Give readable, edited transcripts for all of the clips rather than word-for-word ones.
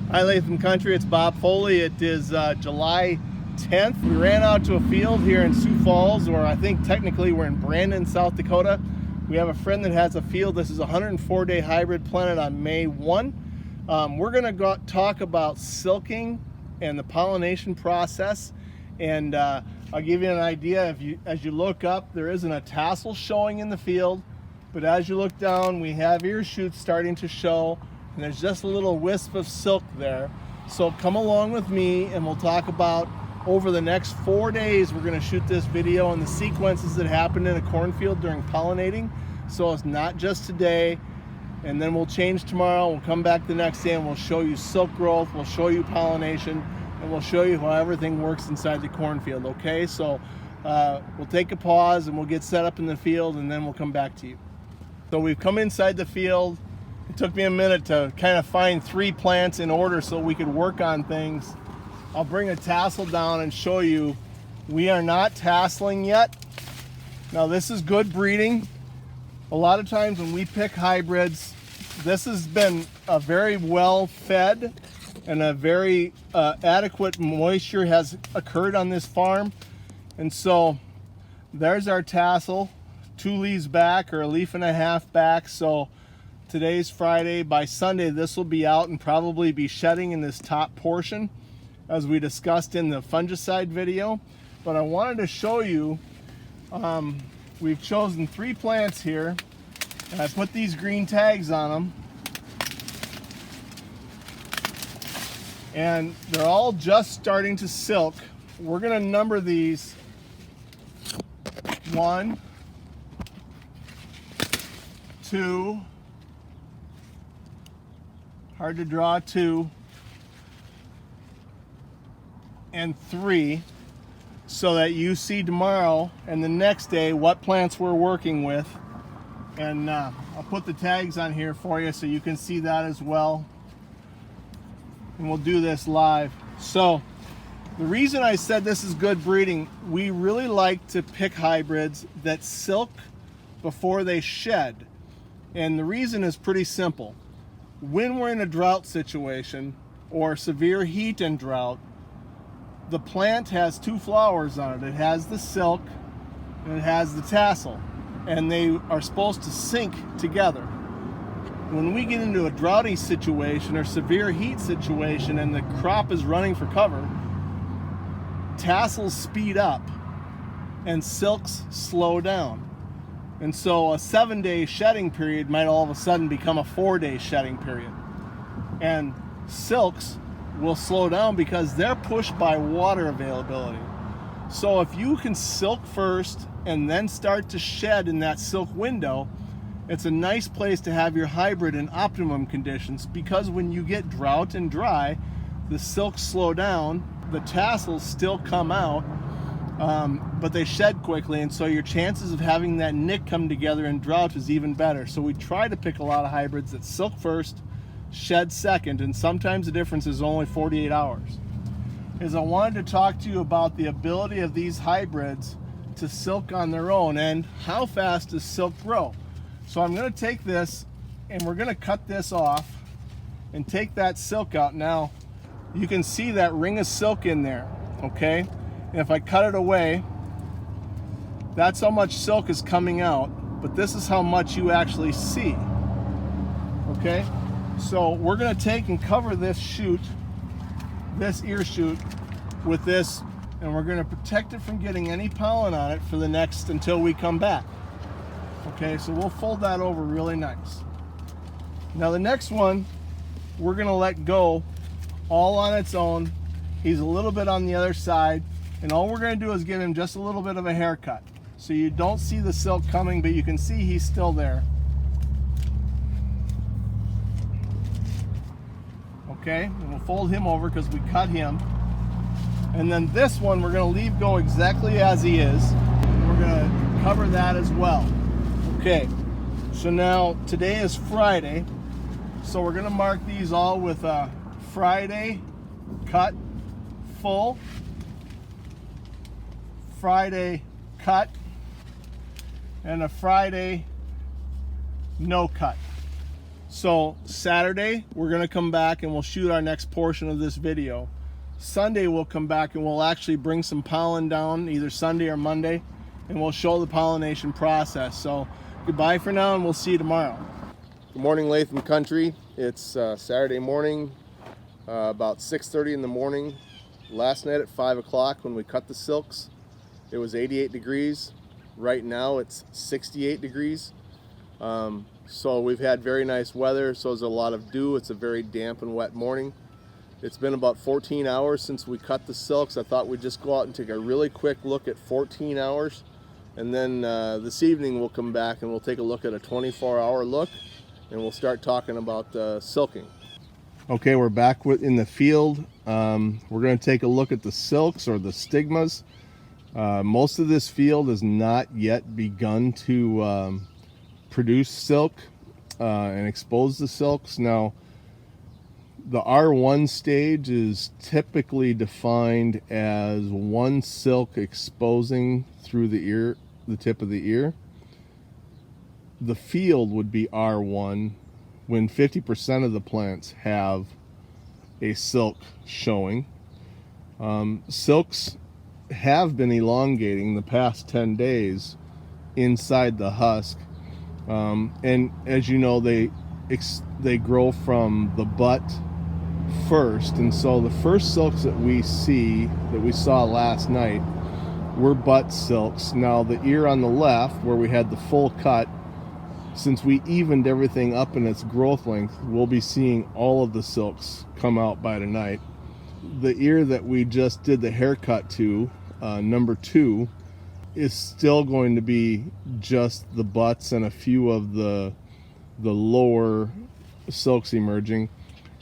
Hi Latham Country, it's Bob Foley. It is July 10th. We ran out to a field here in Sioux Falls, or I think technically we're in Brandon, South Dakota. We have a friend that has a field. This is a 104-day hybrid planted on May 1. We're going to talk about silking and the pollination process. And I'll give you an idea. As you look up, there isn't a tassel showing in the field, but as you look down, we have ear shoots starting to show. And there's just a little wisp of silk there. So come along with me and we'll talk about over the next 4 days, we're going to shoot this video on the sequences that happen in a cornfield during pollinating. So it's not just today, and then we'll change tomorrow. We'll come back the next day and we'll show you silk growth, we'll show you pollination, and we'll show you how everything works inside the cornfield, okay? So we'll take a pause and we'll get set up in the field and then we'll come back to you. So we've come inside the field. It took me a minute to kind of find 3 plants in order so we could work on things. I'll bring a tassel down and show you. We are not tasseling yet. Now this is good breeding. A lot of times when we pick hybrids, this has been a very well fed and a very adequate moisture has occurred on this farm. And so there's our tassel, 2 leaves back or a leaf and a half back. So today's Friday. By Sunday, this will be out and probably be shedding in this top portion, as we discussed in the fungicide video. But I wanted to show you, we've chosen 3 plants here, and I put these green tags on them. And they're all just starting to silk. We're gonna number these 1, 2, hard to draw, 2, and 3, so that you see tomorrow and the next day what plants we're working with. And I'll put the tags on here for you so you can see that as well. And we'll do this live. So the reason I said this is good breeding, we really like to pick hybrids that silk before they shed. And the reason is pretty simple. When we're in a drought situation or severe heat and drought, the plant has 2 flowers on it. It has the silk and it has the tassel, and they are supposed to sync together. When we get into a droughty situation or severe heat situation and the crop is running for cover, tassels speed up and silks slow down. And so a 7-day shedding period might all of a sudden become a 4-day shedding period. And silks will slow down because they're pushed by water availability. So if you can silk first and then start to shed in that silk window, it's a nice place to have your hybrid in optimum conditions, because when you get drought and dry, the silks slow down, the tassels still come out, but they shed quickly, and so your chances of having that nick come together in drought is even better. So we try to pick a lot of hybrids that silk first, shed second, and sometimes the difference is only 48 hours. I wanted to talk to you about the ability of these hybrids to silk on their own and how fast does silk grow. So I'm going to take this and we're going to cut this off and take that silk out. Now you can see that ring of silk in there, okay? And if I cut it away, that's how much silk is coming out, but this is how much you actually see, okay? So we're gonna take and cover this shoot, this ear shoot, with this, and we're gonna protect it from getting any pollen on it for the next, until we come back. Okay, so we'll fold that over really nice. Now the next one, we're gonna let go all on its own. He's a little bit on the other side. And all we're going to do is give him just a little bit of a haircut. So you don't see the silk coming, but you can see he's still there. Okay, and we'll fold him over because we cut him. And then this one we're going to leave go exactly as he is. We're going to cover that as well. Okay, so now today is Friday. So we're going to mark these all with a Friday cut full, Friday cut, and a Friday no cut. So Saturday, we're gonna come back and we'll shoot our next portion of this video. Sunday, we'll come back and we'll actually bring some pollen down either Sunday or Monday, and we'll show the pollination process. So goodbye for now, and we'll see you tomorrow. Good morning, Latham Country. It's Saturday morning, about 6:30 in the morning. Last night at 5 o'clock when we cut the silks, it was 88 degrees. Right now it's 68 degrees. So we've had very nice weather, so there's a lot of dew. It's a very damp and wet morning. It's been about 14 hours since we cut the silks. I thought we'd just go out and take a really quick look at 14 hours. And then this evening we'll come back and we'll take a look at a 24-hour look, and we'll start talking about silking. Okay, we're back in the field. We're going to take a look at the silks or the stigmas. Most of this field has not yet begun to produce silk and expose the silks. Now, the R1 stage is typically defined as one silk exposing through the ear, the tip of the ear. The field would be R1 when 50% of the plants have a silk showing. Silks have been elongating the past 10 days inside the husk, and as you know, they grow from the butt first, and so the first silks that we saw last night were butt silks. Now the ear on the left, where we had the full cut, since we evened everything up in its growth length, we'll be seeing all of the silks come out by tonight. The ear that we just did the haircut to, number 2, is still going to be just the butts and a few of the lower silks emerging.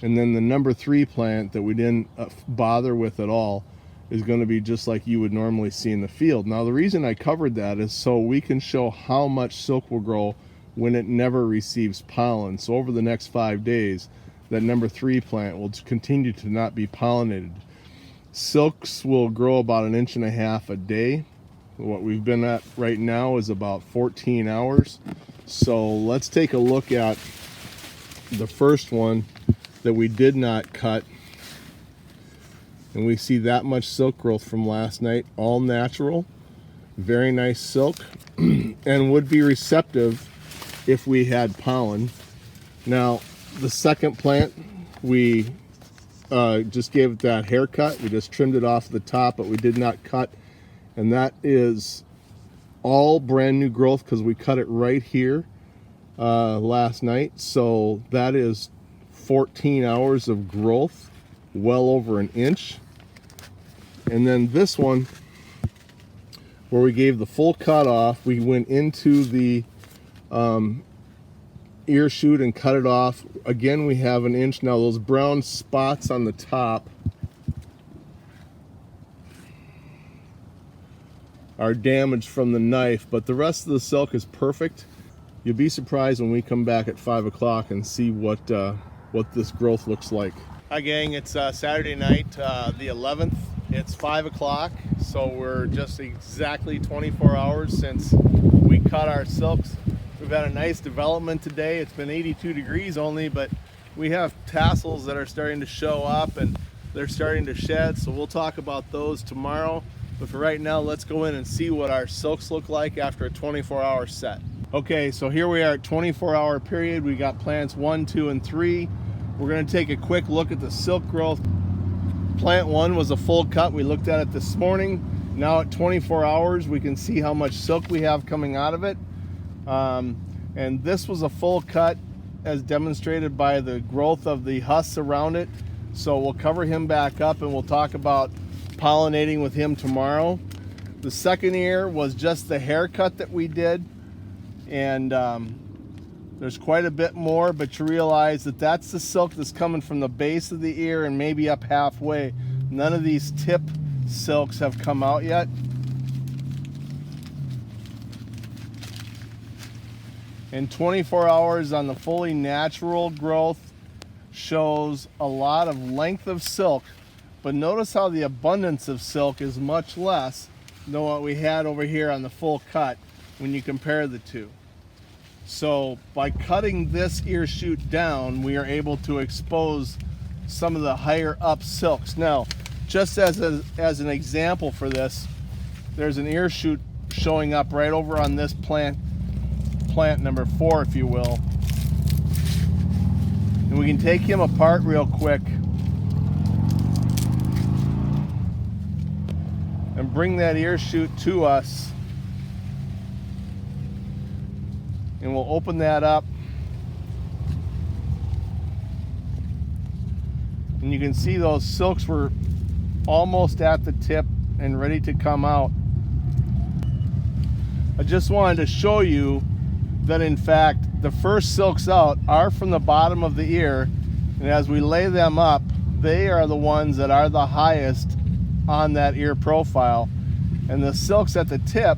And then the number 3 plant that we didn't bother with at all is going to be just like you would normally see in the field. Now the reason I covered that is so we can show how much silk will grow when it never receives pollen. So over the next 5 days, that number 3 plant will continue to not be pollinated. Silks will grow about 1.5 inches a day. What we've been at right now is about 14 hours. So let's take a look at the first one that we did not cut. And we see that much silk growth from last night, all natural, very nice silk, and would be receptive if we had pollen. Now the second plant, we just gave it that haircut. We just trimmed it off the top, but we did not cut, and that is all brand new growth because we cut it right here last night. So that is 14 hours of growth, well over 1 inch. And then this one, where we gave the full cut off, we went into the ear shoot and cut it off. Again, we have 1 inch. Now those brown spots on the top are damaged from the knife, but the rest of the silk is perfect. You'll be surprised when we come back at 5 o'clock and see what this growth looks like. Hi gang, it's Saturday night, the 11th. It's 5 o'clock, so we're just exactly 24 hours since we cut our silks. We've had a nice development today. It's been 82 degrees only, but we have tassels that are starting to show up and they're starting to shed, so we'll talk about those tomorrow. But for right now, let's go in and see what our silks look like after a 24-hour set. Okay, so here we are at 24-hour period. We got plants 1, 2, and 3. We're going to take a quick look at the silk growth. Plant 1 was a full cut. We looked at it this morning. Now at 24 hours, we can see how much silk we have coming out of it. And this was a full cut as demonstrated by the growth of the husks around it. So we'll cover him back up and we'll talk about pollinating with him tomorrow. The second ear was just the haircut that we did, and there's quite a bit more, but you realize that that's the silk that's coming from the base of the ear and maybe up halfway. None of these tip silks have come out yet. And 24 hours on the fully natural growth shows a lot of length of silk, but notice how the abundance of silk is much less than what we had over here on the full cut when you compare the two. So by cutting this ear shoot down, we are able to expose some of the higher up silks. Now, just as an example for this, there's an ear shoot showing up right over on this plant number 4, if you will. And we can take him apart real quick and bring that ear shoot to us. And we'll open that up. And you can see those silks were almost at the tip and ready to come out. I just wanted to show you that in fact the first silks out are from the bottom of the ear, and as we lay them up, they are the ones that are the highest on that ear profile, and the silks at the tip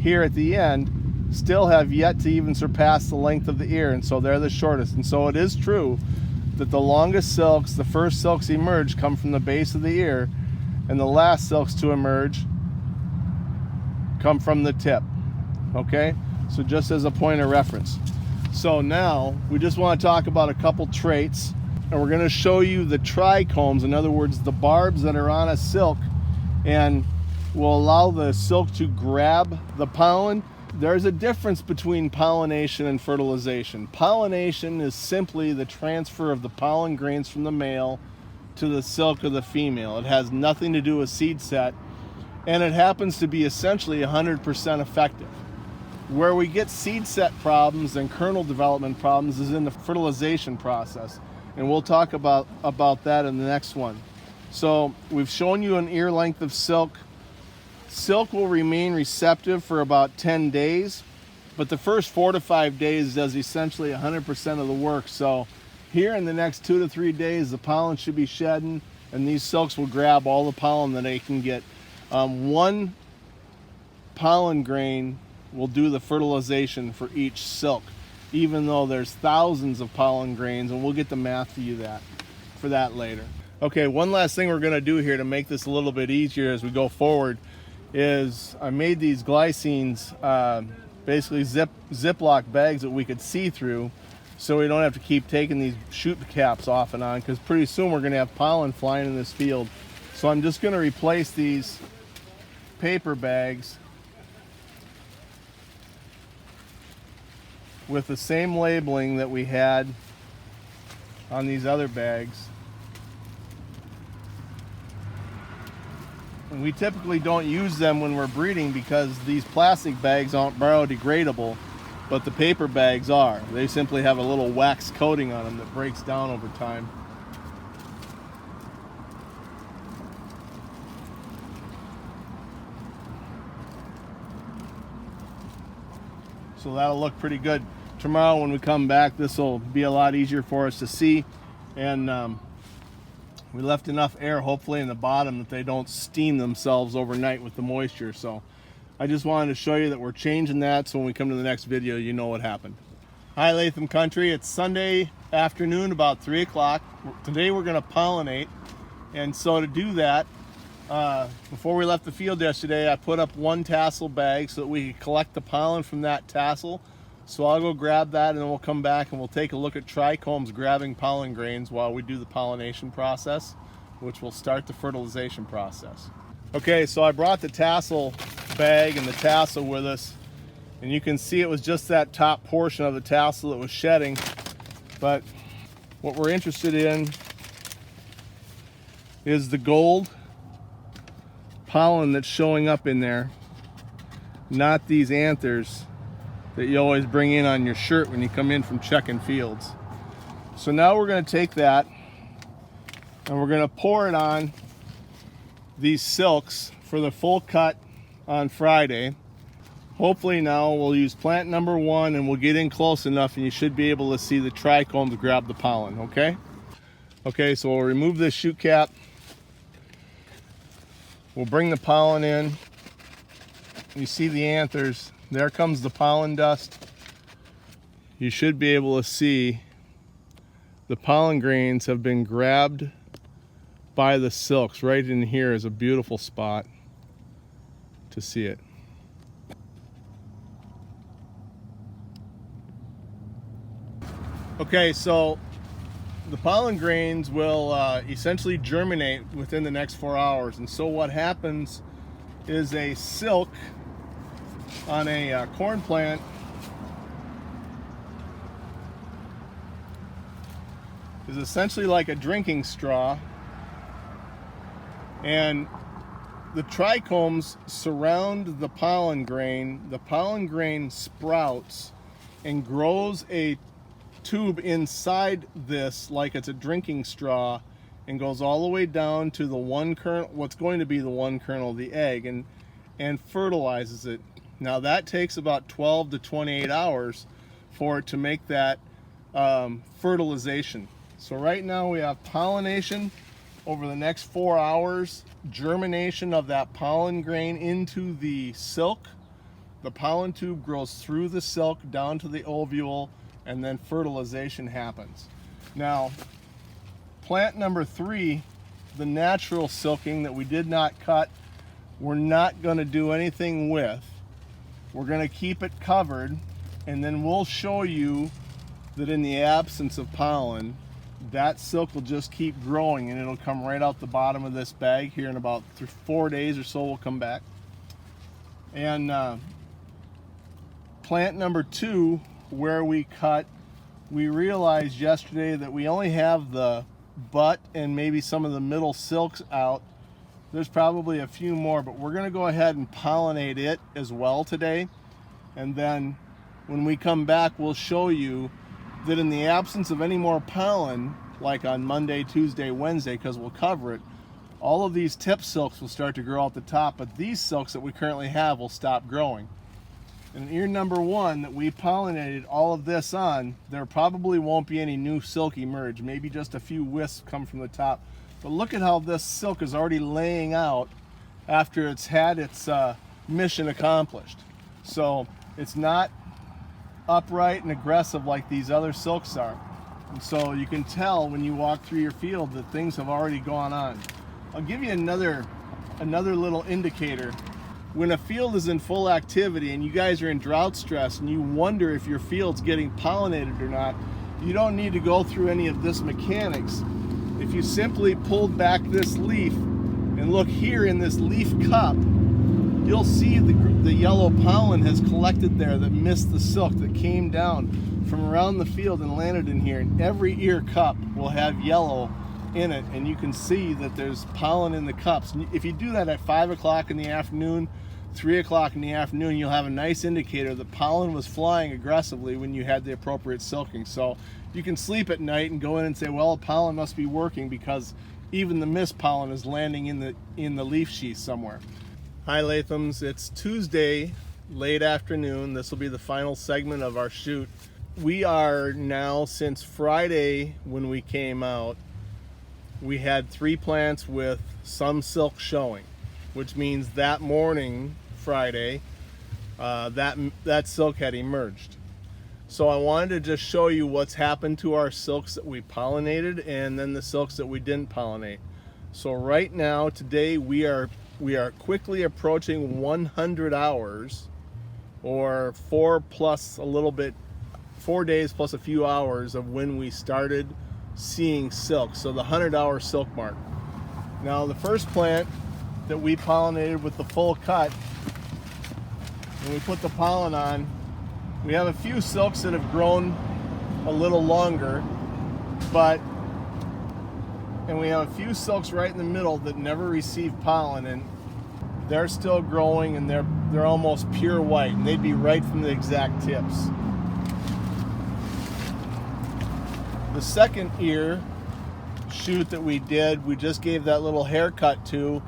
here at the end still have yet to even surpass the length of the ear, and so they're the shortest. And so it is true that the longest silks, the first silks emerge, come from the base of the ear, and the last silks to emerge come from the tip. Okay, so just as a point of reference. So now we just want to talk about a couple traits, and we're going to show you the trichomes, in other words the barbs that are on a silk and will allow the silk to grab the pollen. There's a difference between pollination and fertilization. Pollination is simply the transfer of the pollen grains from the male to the silk of the female. It has nothing to do with seed set, and it happens to be essentially 100% effective. Where we get seed set problems and kernel development problems is in the fertilization process, and we'll talk about that in the next one. So we've shown you an ear length of silk. Silk will remain receptive for about 10 days, but the first 4 to 5 days does essentially 100% of the work. So here in the next 2 to 3 days, the pollen should be shedding, and these silks will grab all the pollen that they can get. One pollen grain will do the fertilization for each silk, even though there's thousands of pollen grains, and we'll get the math to you for that later. Okay, one last thing we're going to do here to make this a little bit easier as we go forward is I made these glycines, basically Ziploc bags that we could see through, so we don't have to keep taking these shoot caps off and on, because pretty soon we're going to have pollen flying in this field. So I'm just going to replace these paper bags with the same labeling that we had on these other bags. And we typically don't use them when we're breeding because these plastic bags aren't biodegradable, but the paper bags are. They simply have a little wax coating on them that breaks down over time. So that'll look pretty good. Tomorrow when we come back, this will be a lot easier for us to see, and we left enough air hopefully in the bottom that they don't steam themselves overnight with the moisture. So I just wanted to show you that we're changing that, so when we come to the next video you know what happened. Hi Latham Country, it's Sunday afternoon about 3 o'clock. Today we're going to pollinate, and so to do that, before we left the field yesterday, I put up one tassel bag so that we could collect the pollen from that tassel. So I'll go grab that, and then we'll come back and we'll take a look at trichomes grabbing pollen grains while we do the pollination process, which will start the fertilization process. Okay, so I brought the tassel bag and the tassel with us, and you can see it was just that top portion of the tassel that was shedding. But what we're interested in is the gold pollen that's showing up in there, not these anthers that you always bring in on your shirt when you come in from checking fields. So now we're going to take that and we're going to pour it on these silks for the full cut on Friday. Hopefully now we'll use plant number 1 and we'll get in close enough and you should be able to see the trichomes grab the pollen, okay? Okay, so we'll remove this shoot cap. We'll bring the pollen in. You see the anthers. There comes the pollen dust. You should be able to see the pollen grains have been grabbed by the silks. Right in here is a beautiful spot to see it. Okay, so the pollen grains will essentially germinate within the next 4 hours. And so what happens is a silk on a corn plant is essentially like a drinking straw, and the trichomes surround the pollen grain. The pollen grain sprouts and grows a tube inside this like it's a drinking straw, and goes all the way down to the one kernel, what's going to be the one kernel of the egg, and fertilizes it. Now that takes about 12 to 28 hours for it to make that fertilization. So right now we have pollination over the next 4 hours, germination of that pollen grain into the silk. The pollen tube grows through the silk down to the ovule, and then fertilization happens. Now, plant number 3, the natural silking that we did not cut, we're not going to do anything with. We're going to keep it covered, and then we'll show you that in the absence of pollen, that silk will just keep growing, and it'll come right out the bottom of this bag here in about 4 days or so. We'll come back. And plant number 2, where we cut, we realized yesterday that we only have the butt and maybe some of the middle silks out. There's probably a few more, but we're going to go ahead and pollinate it as well today. And then when we come back, we'll show you that in the absence of any more pollen, like on Monday, Tuesday, Wednesday, because we'll cover it, all of these tip silks will start to grow out the top, but these silks that we currently have will stop growing. And ear number 1 that we pollinated all of this on, there probably won't be any new silk emerge, maybe just a few wisps come from the top. But look at how this silk is already laying out after it's had its mission accomplished. So it's not upright and aggressive like these other silks are. And so you can tell when you walk through your field that things have already gone on. I'll give you another little indicator. When a field is in full activity and you guys are in drought stress and you wonder if your field's getting pollinated or not, you don't need to go through any of this mechanics. If you simply pulled back this leaf and look here in this leaf cup, you'll see the yellow pollen has collected there that missed the silk that came down from around the field and landed in here. And every ear cup will have yellow in it, and you can see that there's pollen in the cups. And if you do that at 5 o'clock in the afternoon, 3 o'clock in the afternoon, you'll have a nice indicator that pollen was flying aggressively when you had the appropriate silking. So you can sleep at night and go in and say, well, pollen must be working because even the mist pollen is landing in the leaf sheath somewhere. Hi Lathams, it's Tuesday, late afternoon. This will be the final segment of our shoot. We are now, since Friday when we came out, we had 3 plants with some silk showing, which means that morning, Friday, that silk had emerged. So I wanted to just show you what's happened to our silks that we pollinated and then the silks that we didn't pollinate. So right now, today, we are quickly approaching 100 hours, or 4 days plus a few hours of when we started seeing silk. So the 100-hour silk mark. Now the first plant that we pollinated with the full cut, when we put the pollen on, we have a few silks that have grown a little longer, and we have a few silks right in the middle that never received pollen, and they're still growing, and they're almost pure white, and they'd be right from the exact tips. The second ear shoot that we did, we just gave that little haircut to.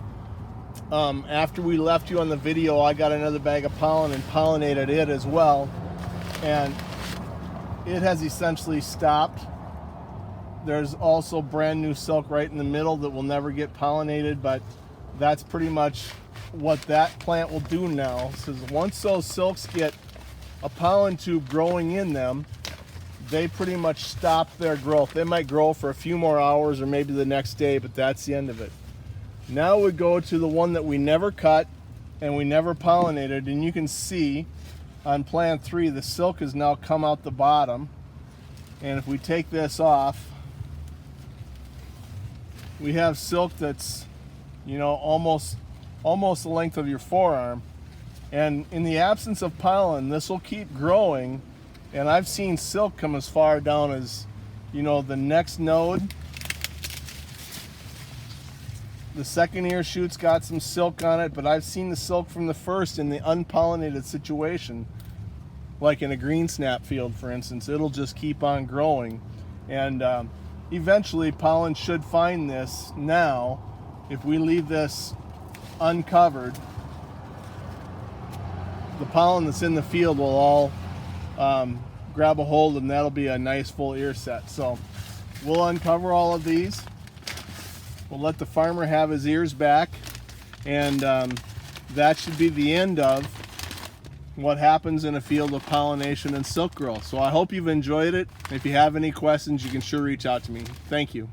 After we left you on the video, I got another bag of pollen and pollinated it as well, and it has essentially stopped. There's also brand new silk right in the middle that will never get pollinated, but that's pretty much what that plant will do now. So once those silks get a pollen tube growing in them, they pretty much stop their growth. They might grow for a few more hours or maybe the next day, but that's the end of it. Now we go to the one that we never cut and we never pollinated, and you can see on plant 3 the silk has now come out the bottom. And if we take this off, we have silk that's, you know, almost the length of your forearm. And in the absence of pollen, this will keep growing. And I've seen silk come as far down as, you know, the next node. The second ear shoot's got some silk on it, but I've seen the silk from the first in the unpollinated situation, like in a green snap field, for instance. It'll just keep on growing. And eventually pollen should find this. Now, if we leave this uncovered, the pollen that's in the field will all grab a hold, and that'll be a nice full ear set. So we'll uncover all of these. We'll let the farmer have his ears back, and that should be the end of what happens in a field of pollination and silk growth. So I hope you've enjoyed it. If you have any questions, you can sure reach out to me. Thank you.